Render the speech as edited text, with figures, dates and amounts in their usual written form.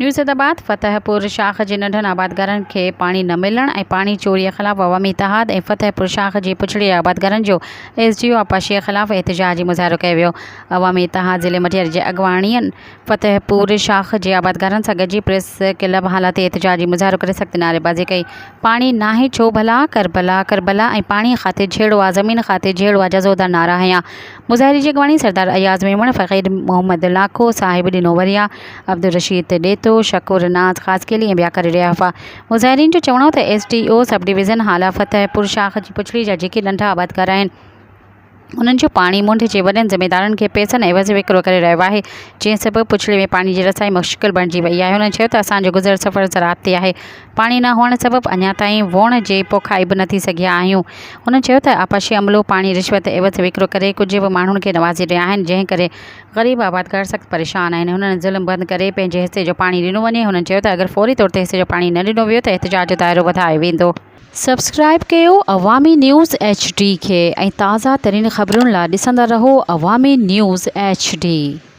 न्यूज़ाबाद फतेहपुर शाख जे नंढनि आबादगारनि खे पाणी न मिलण ऐं पाणी चोरीअ ख़िलाफ़ अवामी इतिहाद ऐं फतेहपुर शाख जे पिछड़े आबादगारनि जो SDO आपाशीअ ख़िलाफ़ एहतिजाजी मुज़ाहिरो कयो वियो। अवामी इतिहाद ज़िले मटियार जे अॻवाणीअ फतेहपुर शाख जे आबादगारनि सां गॾिजी प्रेस क्लब हालात एहतिजाजी मुज़ाहिरो करे सख़्त नारेबाज़ी कई। पाणी नाहे छो भला, करबला करबला ऐं पाणी खातिर झेड़ो आहे, ज़मीन खातिर झेड़ो आहे जा ज़ोरदार नारा हंया। मुज़ाहिरे जी अॻवानी सरदार अयाज़ मेमण, फ़क़ीर मोहम्मद लाखो, साहिब ॾिनोवरिया, अब्दुल रशीद ॾेतो, शकूर नाज़ ख़ासकेली ऐं ॿिया करे रहिया हुआ। मुज़ाहिरीन जो चवणो त SDO सब डिवीज़न हाला फतेहपुर शाख जी पुछड़ी जा जेके नंढा आबादगार आहिनि उन्हनि जो पाणी मुंड जे वॾनि ज़िमेदारनि खे पैसनि एवज़ विकिरो करे रहियो आहे, जंहिं सबबि पुछड़े में पाणी जी रसाई मुश्किल बणिजी वई आहे। हुननि चयो त असांजो गुज़र सफ़र ज़राअत ते आहे। पाणी न हुअण सबबि अञा ताईं वोण जे पोखाई बि नथी सघिया आहियूं। हुननि चयो त आपाशी अमलो पाणी रिश्वत एवज़ विकिरो करे कुझु बि माण्हुनि खे नवाज़े रहिया आहिनि, जंहिं करे ग़रीब आबादगार सख़्तु परेशान आहिनि। हुननि ज़ुल्म बंदि करे पंहिंजे हिसे जो पाणी ॾिनो वञे। हुननि चयो त अगरि फौरी तौर ते हिसे जो पाणी न ॾिनो वियो त एहतिजाज जो दाइरो वधायो वेंदो। सब्सक्राइब कयो अवामी न्यूज़ HD खे ऐं ताज़ा तरीन ख़बरुनि लाइ ॾिसंदा रहो अवामी न्यूज़ HD।